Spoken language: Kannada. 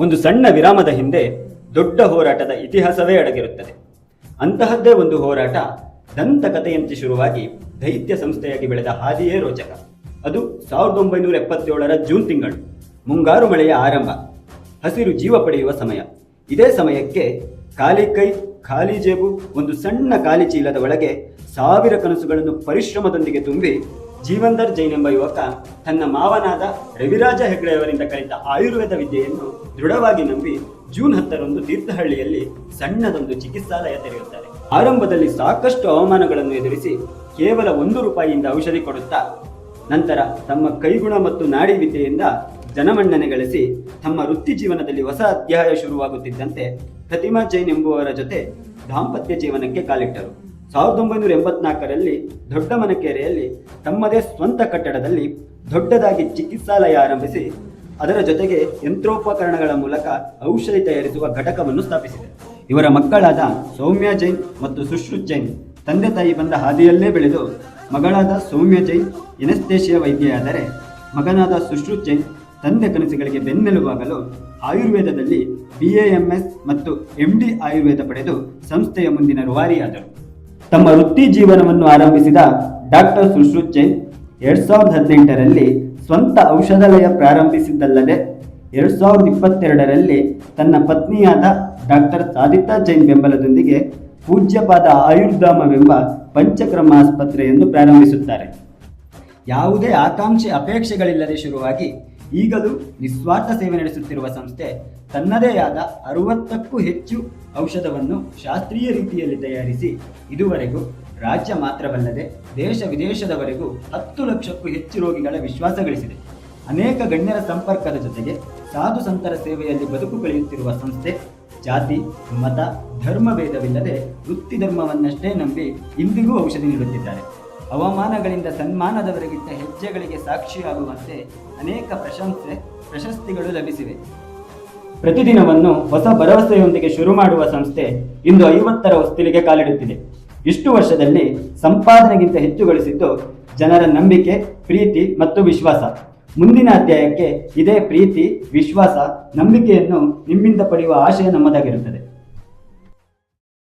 ಒಂದು ಸಣ್ಣ ವಿರಾಮದ ಹಿಂದೆ ದೊಡ್ಡ ಹೋರಾಟದ ಇತಿಹಾಸವೇ ಅಡಗಿರುತ್ತದೆ. ಅಂತಹದ್ದೇ ಒಂದು ಹೋರಾಟ ದಂತಕಥೆಯಂತೆ ಶುರುವಾಗಿ ದೈತ್ಯ ಸಂಸ್ಥೆಯಾಗಿ ಬೆಳೆದ ಹಾದಿಯೇ ರೋಚಕ. ಅದು 1977ರ ಜೂನ್ ತಿಂಗಳು, ಮುಂಗಾರು ಮಳೆಯ ಆರಂಭ, ಹಸಿರು ಜೀವ ಪಡೆಯುವ ಸಮಯ. ಇದೇ ಸಮಯಕ್ಕೆ ಖಾಲಿ ಕೈ ಖಾಲಿ ಜೇಬು, ಒಂದು ಸಣ್ಣ ಖಾಲಿ ಚೀಲದ ಒಳಗೆ 1000 ಕನಸುಗಳನ್ನು ಪರಿಶ್ರಮದೊಂದಿಗೆ ತುಂಬಿ ಜೀವಂದರ್ ಜೈನ್ ಎಂಬ ಯುವಕ ತನ್ನ ಮಾವನಾದ ರವಿರಾಜ ಹೆಗ್ಡೆಯವರಿಂದ ಕಲಿತ ಆಯುರ್ವೇದ ವಿದ್ಯೆಯನ್ನು ದೃಢವಾಗಿ ನಂಬಿ ಜೂನ್ 10ರಂದು ತೀರ್ಥಹಳ್ಳಿಯಲ್ಲಿ ಸಣ್ಣದೊಂದು ಚಿಕಿತ್ಸಾಲಯ ತೆರೆಯುತ್ತಾರೆ. ಆರಂಭದಲ್ಲಿ ಸಾಕಷ್ಟು ಅವಮಾನಗಳನ್ನು ಎದುರಿಸಿ ಕೇವಲ 1 ರೂಪಾಯಿಯಿಂದ ಔಷಧಿ ಕೊಡುತ್ತಾ, ನಂತರ ತಮ್ಮ ಕೈಗುಣ ಮತ್ತು ನಾಡಿ ವಿದ್ಯೆಯಿಂದ ಜನಮನ್ನಣೆ ಗಳಿಸಿ ತಮ್ಮ ವೃತ್ತಿ ಜೀವನದಲ್ಲಿ ಹೊಸ ಅಧ್ಯಾಯ ಶುರುವಾಗುತ್ತಿದ್ದಂತೆ ಪ್ರತಿಮಾ ಜೈನ್ ಎಂಬುವರ ಜೊತೆ ದಾಂಪತ್ಯ ಜೀವನಕ್ಕೆ ಕಾಲಿಟ್ಟರು. 1984ರಲ್ಲಿ ದೊಡ್ಡಮನಕೆರೆಯಲ್ಲಿ ತಮ್ಮದೇ ಸ್ವಂತ ಕಟ್ಟಡದಲ್ಲಿ ದೊಡ್ಡದಾಗಿ ಚಿಕಿತ್ಸಾಲಯ ಆರಂಭಿಸಿ ಅದರ ಜೊತೆಗೆ ಯಂತ್ರೋಪಕರಣಗಳ ಮೂಲಕ ಔಷಧಿ ತಯಾರಿಸುವ ಘಟಕವನ್ನು ಸ್ಥಾಪಿಸಿದೆ. ಇವರ ಮಕ್ಕಳಾದ ಸೌಮ್ಯ ಜೈನ್ ಮತ್ತು ಸುಶ್ರುತ್ ಜೈನ್ ತಂದೆ ತಾಯಿ ಬಂದ ಹಾದಿಯಲ್ಲೇ ಬೆಳೆದು ಮಗಳಾದ ಸೌಮ್ಯ ಜೈನ್ ಎನೆಸ್ಥೇಷಿಯಾ ವೈದ್ಯೆಯಾದರೆ ಮಗನಾದ ಸುಶ್ರುತ್ ಜೈನ್ ತಂದೆ ಕನಸುಗಳಿಗೆ ಬೆನ್ನೆಲುಬಾಗಲು ಆಯುರ್ವೇದದಲ್ಲಿ BAMS ಮತ್ತು MD ಆಯುರ್ವೇದ ಪಡೆದು ಸಂಸ್ಥೆಯ ಮುಂದಿನ ರೂವಾರಿಯಾದರು. ತಮ್ಮ ವೃತ್ತಿ ಜೀವನವನ್ನು ಆರಂಭಿಸಿದ ಡಾಕ್ಟರ್ ಸುಶ್ರುತ್ ಜೈನ್ 2018ರಲ್ಲಿ ಸ್ವಂತ ಔಷಧಾಲಯ ಪ್ರಾರಂಭಿಸಿದ್ದಲ್ಲದೆ 2022ರಲ್ಲಿ ತನ್ನ ಪತ್ನಿಯಾದ ಡಾಕ್ಟರ್ ಸಾದಿತಾ ಜೈನ್ ಬೆಂಬಲದೊಂದಿಗೆ ಪೂಜ್ಯಪಾದ ಆಯುರ್ಧಾಮವೆಂಬ ಪಂಚಕ್ರಮ ಆಸ್ಪತ್ರೆಯನ್ನು ಪ್ರಾರಂಭಿಸುತ್ತಾರೆ. ಯಾವುದೇ ಆಕಾಂಕ್ಷೆ ಅಪೇಕ್ಷೆಗಳಿಲ್ಲದೆ ಶುರುವಾಗಿ ಈಗಲೂ ನಿಸ್ವಾರ್ಥ ಸೇವೆ ನಡೆಸುತ್ತಿರುವ ಸಂಸ್ಥೆ ತನ್ನದೇ ಆದ 60ಕ್ಕೂ ಹೆಚ್ಚು ಔಷಧವನ್ನು ಶಾಸ್ತ್ರೀಯ ರೀತಿಯಲ್ಲಿ ತಯಾರಿಸಿ ಇದುವರೆಗೂ ರಾಜ್ಯ ಮಾತ್ರವಲ್ಲದೆ ದೇಶ ವಿದೇಶದವರೆಗೂ 10 ಲಕ್ಷಕ್ಕೂ ಹೆಚ್ಚು ರೋಗಿಗಳ ವಿಶ್ವಾಸ ಗಳಿಸಿದೆ. ಅನೇಕ ಗಣ್ಯರ ಸಂಪರ್ಕದ ಜೊತೆಗೆ ಸಾಧು ಸಂತರ ಸೇವೆಯಲ್ಲಿ ಬದುಕು ಕಳೆಯುತ್ತಿರುವ ಸಂಸ್ಥೆ ಜಾತಿ ಮತ ಧರ್ಮ ಭೇದವಿಲ್ಲದೆ ವೃತ್ತಿ ಧರ್ಮವನ್ನಷ್ಟೇ ನಂಬಿ ಇಂದಿಗೂ ಔಷಧಿ ನೀಡುತ್ತಿದ್ದಾರೆ. ಅವಮಾನಗಳಿಂದ ಸನ್ಮಾನದವರೆಗಿಟ್ಟ ಹೆಜ್ಜೆಗಳಿಗೆ ಸಾಕ್ಷಿಯಾಗುವಂತೆ ಅನೇಕ ಪ್ರಶಸ್ತಿಗಳು ಲಭಿಸಿವೆ. ಪ್ರತಿದಿನವನ್ನು ಹೊಸ ಭರವಸೆಯೊಂದಿಗೆ ಶುರು ಮಾಡುವ ಸಂಸ್ಥೆ ಇಂದು 50ರ ಹೊಸ್ತಿಲಿಗೆ ಕಾಲಿಡುತ್ತಿದೆ. ಇಷ್ಟು ವರ್ಷದಲ್ಲಿ ಸಂಪಾದನೆಗಿಂತ ಹೆಚ್ಚು ಗಳಿಸಿದ್ದು ಜನರ ನಂಬಿಕೆ, ಪ್ರೀತಿ ಮತ್ತು ವಿಶ್ವಾಸ. ಮುಂದಿನ ಅಧ್ಯಾಯಕ್ಕೆ ಇದೇ ಪ್ರೀತಿ, ವಿಶ್ವಾಸ, ನಂಬಿಕೆಯನ್ನು ನಿಮ್ಮಿಂದ ಪಡೆಯುವ ಆಶಯ ನಮ್ಮದಾಗಿರುತ್ತದೆ.